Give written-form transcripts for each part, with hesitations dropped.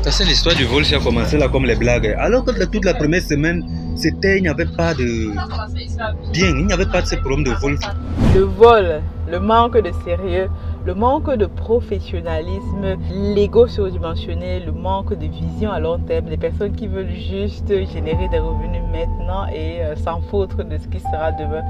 Ça, c'est l'histoire du vol qui a commencé là comme les blagues. Alors que toute la première semaine, il n'y avait pas de... Bien, il n'y avait pas de ces problèmes de vol. Le vol, le manque de sérieux, le manque de professionnalisme, l'ego surdimensionné, le manque de vision à long terme, des personnes qui veulent juste générer des revenus maintenant et s'en foutre de ce qui sera demain,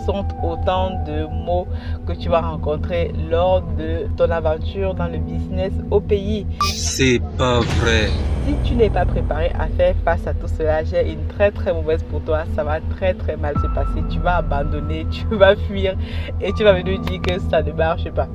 sont autant de mots que tu vas rencontrer lors de ton aventure dans le business au pays. C'est pas vrai. Si tu n'es pas préparé à faire face à tout cela, j'ai une très mauvaise pour toi. Ça va très mal se passer. Tu vas abandonner, tu vas fuir et tu vas venir dire que ça ne marche pas.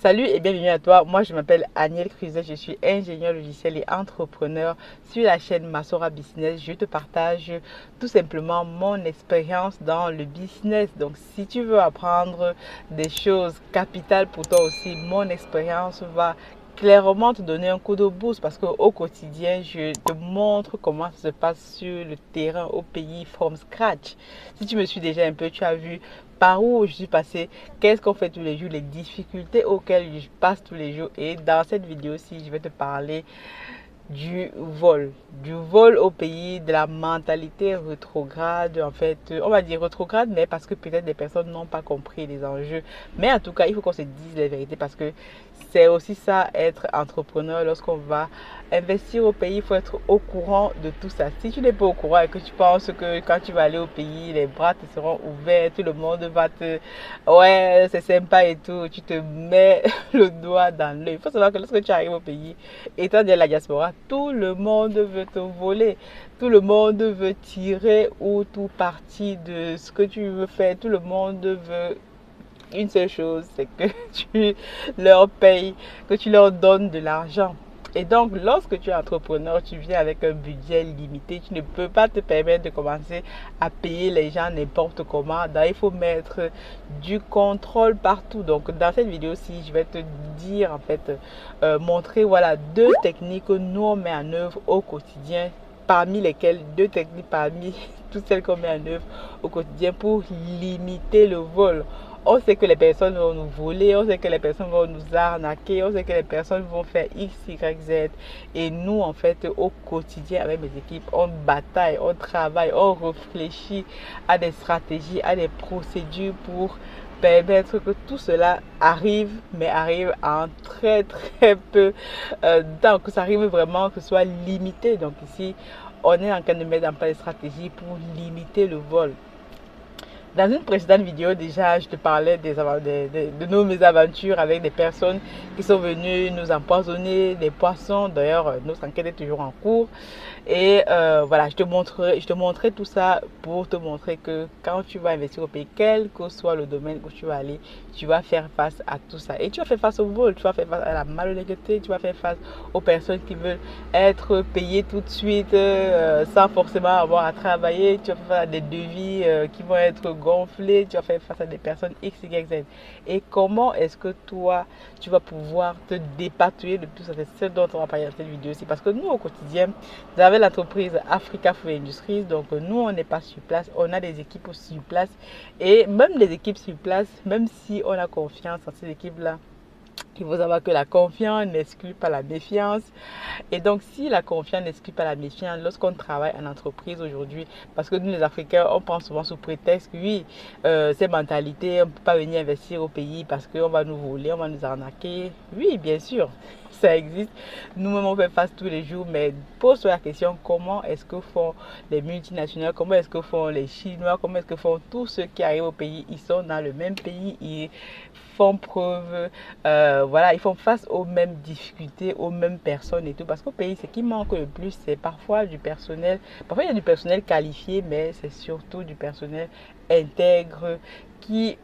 Salut et bienvenue à toi, moi je m'appelle Aniel Cruzet, je suis ingénieur logiciel et entrepreneur. Sur la chaîne Masora Business, je te partage tout simplement mon expérience dans le business. Donc si tu veux apprendre des choses capitales pour toi aussi, mon expérience va clairement te donner un coup de boost parce qu'au quotidien, je te montre comment ça se passe sur le terrain au pays from scratch. Si tu me suis déjà un peu, tu as vu par où je suis passée, qu'est-ce qu'on fait tous les jours, les difficultés auxquelles je passe tous les jours. Et dans cette vidéo-ci, je vais te parler du vol au pays, de la mentalité rétrograde, en fait, on va dire rétrograde, mais parce que peut-être des personnes n'ont pas compris les enjeux. Mais en tout cas, il faut qu'on se dise la vérité parce que c'est aussi ça, être entrepreneur. Lorsqu'on va investir au pays, il faut être au courant de tout ça. Si tu n'es pas au courant et que tu penses que quand tu vas aller au pays, les bras te seront ouverts, tout le monde va te... Ouais, c'est sympa et tout, tu te mets le doigt dans l'œil. Il faut savoir que lorsque tu arrives au pays, étant dans la diaspora, tout le monde veut te voler. Tout le monde veut tirer ou tout parti de ce que tu veux faire. Tout le monde veut une seule chose, c'est que tu leur payes, que tu leur donnes de l'argent. Et donc, lorsque tu es entrepreneur, tu viens avec un budget limité. Tu ne peux pas te permettre de commencer à payer les gens n'importe comment. Donc, il faut mettre du contrôle partout. Donc, dans cette vidéo-ci, je vais te dire, en fait, montrer, voilà, 2 techniques que nous, on met en œuvre au quotidien. Parmi lesquelles, 2 techniques parmi toutes celles qu'on met en œuvre au quotidien pour limiter le vol. On sait que les personnes vont nous voler, on sait que les personnes vont nous arnaquer, on sait que les personnes vont faire X, Y, Z. Et nous, en fait, au quotidien, avec mes équipes, on bataille, on travaille, on réfléchit à des stratégies, à des procédures pour permettre que tout cela arrive, mais arrive en très peu de temps, que ça arrive vraiment, que ce soit limité. Donc ici, on est en train de mettre en place des stratégies pour limiter le vol. Dans une précédente vidéo, déjà, je te parlais de nos mésaventures avec des personnes qui sont venues nous empoisonner, des poissons. D'ailleurs, notre enquête est toujours en cours. Et voilà, je te montrerai tout ça pour te montrer que quand tu vas investir au pays, quel que soit le domaine où tu vas aller, tu vas faire face à tout ça. Et tu vas faire face au vol, tu vas faire face à la malhonnêteté, tu vas faire face aux personnes qui veulent être payées tout de suite sans forcément avoir à travailler. Tu vas faire face à des devis qui vont être gonflés, tu vas faire face à des personnes X, Y, Z. Et comment est-ce que toi, tu vas pouvoir te dépatouiller de tout ça? C'est ce dont on va parler dans cette vidéo-ci. Parce que nous, au quotidien, vous avez l'entreprise Africa Food Industries. Donc, nous, on n'est pas sur place. On a des équipes sur place. Et même les équipes sur place, même si on a confiance en ces équipes-là, il faut savoir que la confiance n'exclut pas la méfiance. Et donc, si la confiance n'exclut pas la méfiance, lorsqu'on travaille en entreprise aujourd'hui, parce que nous, les Africains, on pense souvent sous prétexte que oui, ces mentalités, on ne peut pas venir investir au pays parce qu'on va nous voler, on va nous arnaquer. Oui, bien sûr, ça existe. Nous-mêmes, on fait face tous les jours, mais pose-toi la question, comment est-ce que font les multinationales, comment est-ce que font les Chinois, comment est-ce que font tous ceux qui arrivent au pays? Ils sont dans le même pays, ils font preuve, voilà, ils font face aux mêmes difficultés, aux mêmes personnes et tout. Parce qu'au pays, ce qui manque le plus, c'est parfois du personnel. Parfois, il y a du personnel qualifié, mais c'est surtout du personnel intègre qui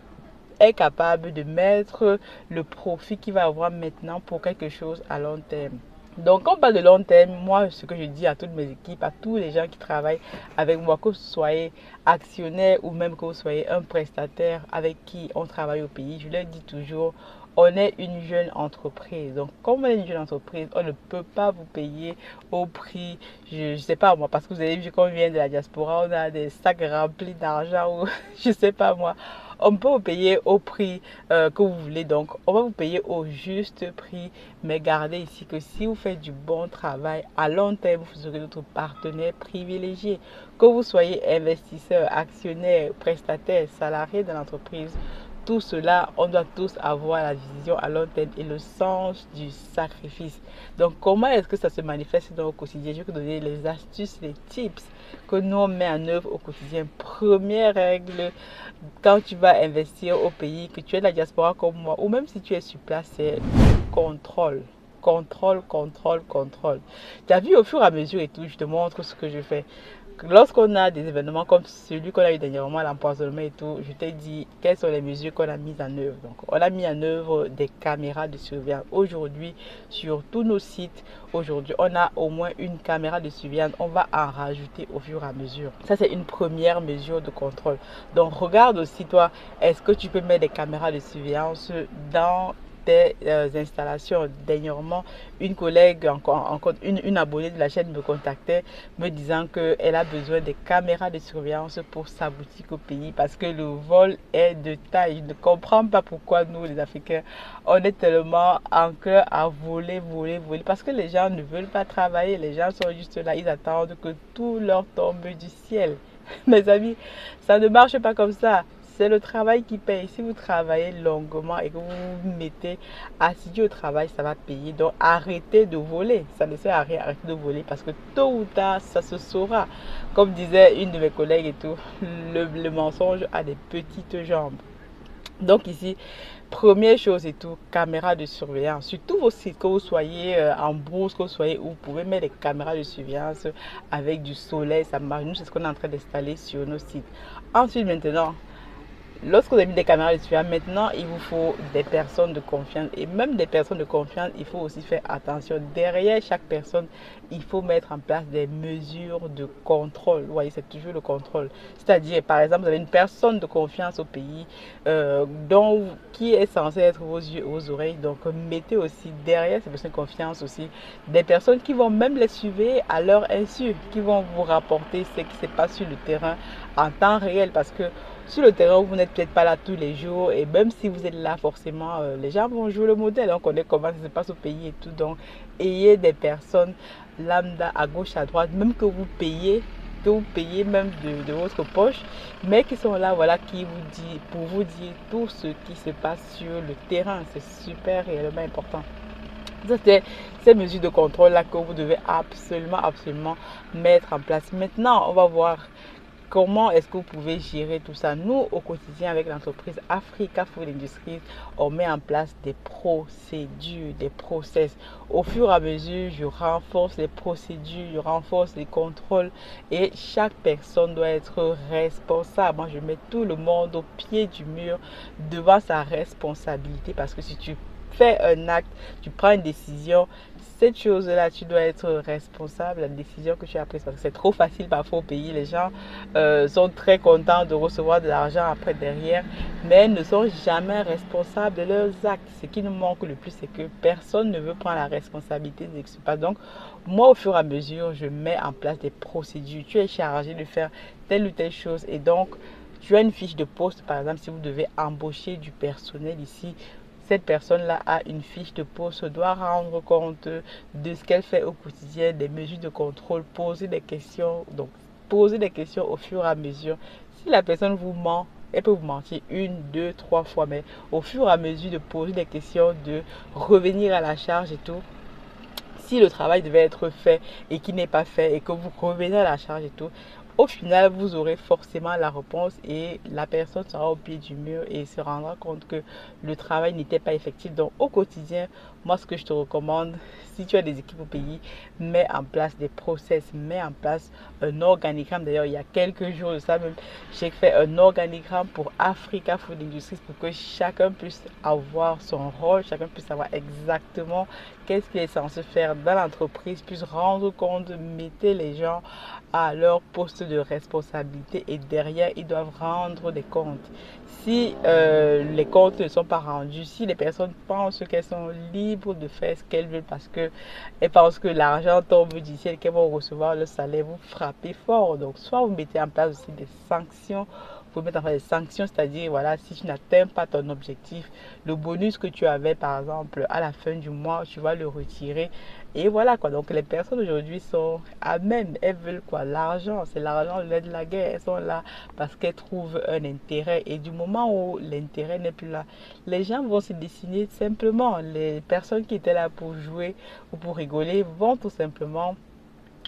est capable de mettre le profit qu'il va avoir maintenant pour quelque chose à long terme. Donc, quand on parle de long terme, moi, ce que je dis à toutes mes équipes, à tous les gens qui travaillent avec moi, que vous soyez actionnaire ou même que vous soyez un prestataire avec qui on travaille au pays, je leur dis toujours, on est une jeune entreprise. Donc, comme on est une jeune entreprise, on ne peut pas vous payer au prix, je ne sais pas moi, parce que vous avez vu qu'on vient de la diaspora, on a des sacs remplis d'argent ou je ne sais pas moi. On peut vous payer au prix que vous voulez, donc on va vous payer au juste prix, mais gardez ici que si vous faites du bon travail, à long terme, vous serez notre partenaire privilégié. Que vous soyez investisseur, actionnaire, prestataire, salarié de l'entreprise, tout cela, on doit tous avoir la vision à long terme et le sens du sacrifice. Donc, comment est-ce que ça se manifeste dans le quotidien? Je vais vous donner les astuces, les tips que nous on met en œuvre au quotidien. Première règle, quand tu vas investir au pays, que tu es de la diaspora comme moi, ou même si tu es sur place, c'est contrôle. Contrôle, contrôle, contrôle. Tu as vu au fur et à mesure et tout, je te montre ce que je fais. Lorsqu'on a des événements comme celui qu'on a eu dernièrement, l'empoisonnement et tout, je t'ai dit quelles sont les mesures qu'on a mises en œuvre. Donc, on a mis en œuvre des caméras de surveillance. Aujourd'hui, sur tous nos sites, aujourd'hui, on a au moins une caméra de surveillance. On va en rajouter au fur et à mesure. Ça, c'est une première mesure de contrôle. Donc, regarde aussi, toi, est-ce que tu peux mettre des caméras de surveillance dans tes installations. Dernièrement, une collègue, une abonnée de la chaîne me contactait me disant qu'elle a besoin des caméras de surveillance pour sa boutique au pays parce que le vol est de taille. Je ne comprends pas pourquoi nous, les Africains, on est tellement enclins à voler, voler, voler parce que les gens ne veulent pas travailler. Les gens sont juste là, ils attendent que tout leur tombe du ciel. Mes amis, ça ne marche pas comme ça. C'est le travail qui paye. Si vous travaillez longuement et que vous vous mettez assidu au travail, ça va payer. Donc arrêtez de voler. Ça ne sert à rien, arrêtez de voler parce que tôt ou tard, ça se saura. Comme disait une de mes collègues et tout, le mensonge a des petites jambes. Donc ici, première chose et tout, caméra de surveillance. Sur tous vos sites, que vous soyez en bourse, que vous soyez où, vous pouvez mettre des caméras de surveillance avec du soleil. Ça marche. Nous, c'est ce qu'on est en train d'installer sur nos sites. Ensuite, maintenant, lorsque vous avez mis des caméras de surveillance, maintenant, il vous faut des personnes de confiance. Et même des personnes de confiance, il faut aussi faire attention. Derrière chaque personne, il faut mettre en place des mesures de contrôle. Vous voyez, c'est toujours le contrôle. C'est-à-dire, par exemple, vous avez une personne de confiance au pays qui est censée être vos yeux, vos oreilles. Donc, mettez aussi derrière ces personnes de confiance aussi des personnes qui vont même les suivre à leur insu, qui vont vous rapporter ce qui se passe sur le terrain en temps réel. Parce que sur le terrain, vous n'êtes peut-être pas là tous les jours et même si vous êtes là, forcément, les gens vont jouer le modèle. On connaît comment ça se passe au pays et tout. Donc, ayez des personnes lambda à gauche, à droite, même que vous payez même de votre poche, mais qui sont là, voilà, qui vous dit, pour vous dire tout ce qui se passe sur le terrain. C'est super réellement important. C'est ces mesures de contrôle là que vous devez absolument mettre en place. Maintenant, on va voir comment est-ce que vous pouvez gérer tout ça. Nous, au quotidien, avec l'entreprise Africa Food Industries, on met en place des procédures, des process. Au fur et à mesure, je renforce les procédures, je renforce les contrôles et chaque personne doit être responsable. Moi, je mets tout le monde au pied du mur devant sa responsabilité parce que si tu fais un acte, tu prends une décision, cette chose-là, tu dois être responsable de la décision que tu as prise parce que c'est trop facile parfois au pays. Les gens sont très contents de recevoir de l'argent après derrière, mais ne sont jamais responsables de leurs actes. Ce qui nous manque le plus, c'est que personne ne veut prendre la responsabilité de ce qui se passe. Donc, moi, au fur et à mesure, je mets en place des procédures. Tu es chargé de faire telle ou telle chose et donc, tu as une fiche de poste, par exemple, si vous devez embaucher du personnel ici, cette personne-là a une fiche de poste, doit rendre compte de ce qu'elle fait au quotidien, des mesures de contrôle, poser des questions. Donc, poser des questions au fur et à mesure. Si la personne vous ment, elle peut vous mentir une, deux, trois fois, mais au fur et à mesure de poser des questions, de revenir à la charge et tout. Si le travail devait être fait et qui n'est pas fait et que vous revenez à la charge et tout, au final, vous aurez forcément la réponse et la personne sera au pied du mur et se rendra compte que le travail n'était pas effectif. Donc, au quotidien, moi, ce que je te recommande, si tu as des équipes au pays, mets en place des process, mets en place un organigramme. D'ailleurs, il y a quelques jours de ça même, j'ai fait un organigramme pour Africa Food Industries pour que chacun puisse avoir son rôle, chacun puisse savoir exactement qu'est-ce qu'il est censé faire dans l'entreprise, puisse rendre compte, mettez les gens à leur poste de responsabilité et derrière, ils doivent rendre des comptes. Si les comptes ne sont pas rendus, si les personnes pensent qu'elles sont libres de faire ce qu'elles veulent parce qu'elles pensent que l'argent tombe du ciel, qu'elles vont recevoir le salaire, vous frappez fort. Donc, soit vous mettez en place aussi des sanctions pouvez mettre en place des sanctions, c'est-à-dire, voilà, si tu n'atteins pas ton objectif, le bonus que tu avais, par exemple, à la fin du mois, tu vas le retirer. Et voilà quoi, donc les personnes aujourd'hui sont à même, elles veulent quoi? L'argent, c'est l'argent le nerf de la guerre. Elles sont là parce qu'elles trouvent un intérêt. Et du moment où l'intérêt n'est plus là, les gens vont se dessiner simplement. Les personnes qui étaient là pour jouer ou pour rigoler vont tout simplement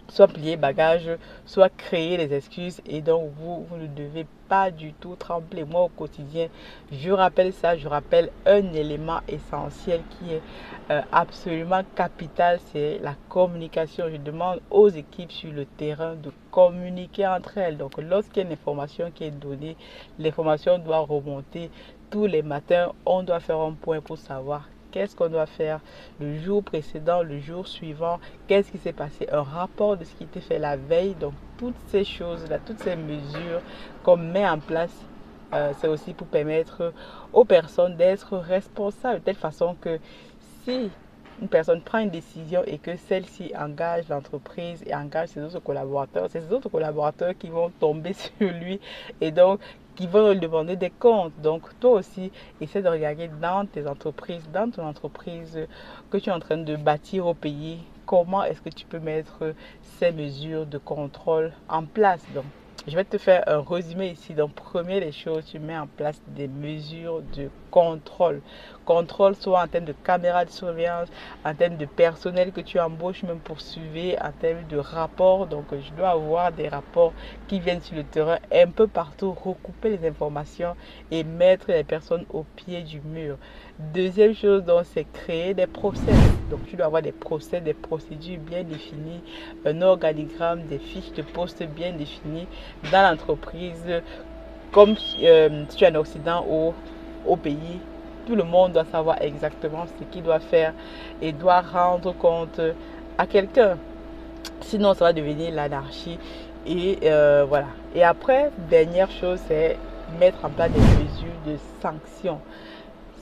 soit plier bagage, soit créer des excuses, et donc vous ne devez pas du tout trembler. Moi au quotidien, je rappelle ça, je rappelle un élément essentiel qui est absolument capital, c'est la communication. Je demande aux équipes sur le terrain de communiquer entre elles. Donc lorsqu'il y a une information qui est donnée, l'information doit remonter tous les matins. On doit faire un point pour savoir qu'est-ce qu'on doit faire le jour précédent, le jour suivant, qu'est-ce qui s'est passé, un rapport de ce qui était fait la veille. Donc toutes ces choses-là, toutes ces mesures qu'on met en place, c'est aussi pour permettre aux personnes d'être responsables de telle façon que si une personne prend une décision et que celle-ci engage l'entreprise et engage ses autres collaborateurs, c'est ces autres collaborateurs qui vont tomber sur lui et donc qui vont lui demander des comptes. Donc toi aussi, essaie de regarder dans tes entreprises, dans ton entreprise que tu es en train de bâtir au pays, comment est-ce que tu peux mettre ces mesures de contrôle en place. Donc je vais te faire un résumé ici. Donc, premier des choses, tu mets en place des mesures de contrôle. Contrôle soit en termes de caméras de surveillance, en termes de personnel que tu embauches même pour suivre, en termes de rapports. Donc, je dois avoir des rapports qui viennent sur le terrain un peu partout, recouper les informations et mettre les personnes au pied du mur. Deuxième chose, donc, c'est créer des procès. Donc, tu dois avoir des procès, des procédures bien définies, un organigramme, des fiches de poste bien définies dans l'entreprise. Comme si tu es en Occident ou au pays, tout le monde doit savoir exactement ce qu'il doit faire et doit rendre compte à quelqu'un. Sinon, ça va devenir l'anarchie. Et voilà. Et après, dernière chose, c'est mettre en place des mesures de sanction.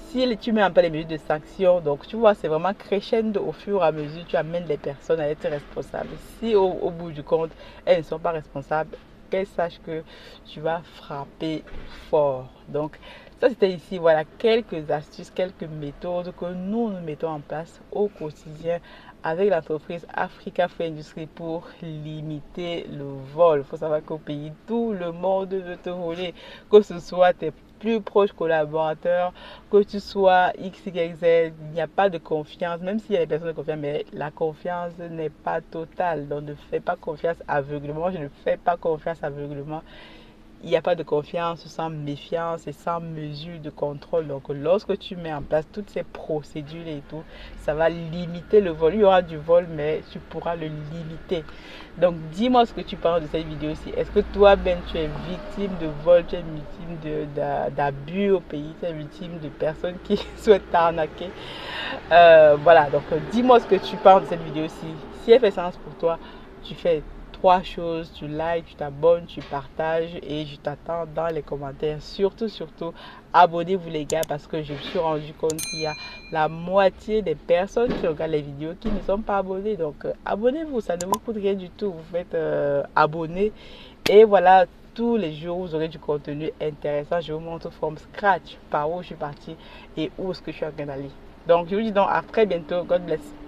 Si tu mets en place les mesures de sanction, donc tu vois, c'est vraiment crescendo au fur et à mesure, tu amènes les personnes à être responsables. Si au bout du compte, elles ne sont pas responsables, qu'elles sachent que tu vas frapper fort. Donc, ça c'était ici, voilà, quelques astuces, quelques méthodes que nous mettons en place au quotidien avec l'entreprise Africa Free Industry pour limiter le vol. Il faut savoir qu'au pays, tout le monde veut te voler, que ce soit tes plus proches collaborateurs, que tu sois X, Y, Z, il n'y a pas de confiance, même s'il y a des personnes de confiance, mais la confiance n'est pas totale. Donc ne fais pas confiance aveuglément, je ne fais pas confiance aveuglément. Il n'y a pas de confiance sans méfiance et sans mesure de contrôle. Donc, lorsque tu mets en place toutes ces procédures et tout, ça va limiter le vol. Il y aura du vol, mais tu pourras le limiter. Donc, dis-moi ce que tu penses de cette vidéo-ci. Est-ce que toi-même, tu es victime de vol, tu es victime d'abus au pays, tu es victime de personnes qui souhaitent t'arnaquer? Voilà, donc dis-moi ce que tu penses de cette vidéo-ci. Si elle fait sens pour toi, tu fais trois choses, tu likes, tu t'abonnes, tu partages et je t'attends dans les commentaires. Surtout, abonnez-vous les gars parce que je me suis rendu compte qu'il y a la moitié des personnes qui regardent les vidéos qui ne sont pas abonnées. Donc, abonnez-vous, ça ne vous coûte rien du tout. Vous faites abonner et voilà, tous les jours, vous aurez du contenu intéressant. Je vous montre from scratch par où je suis partie et où est-ce que je suis en train d'aller. Donc, je vous dis donc à très bientôt. God bless.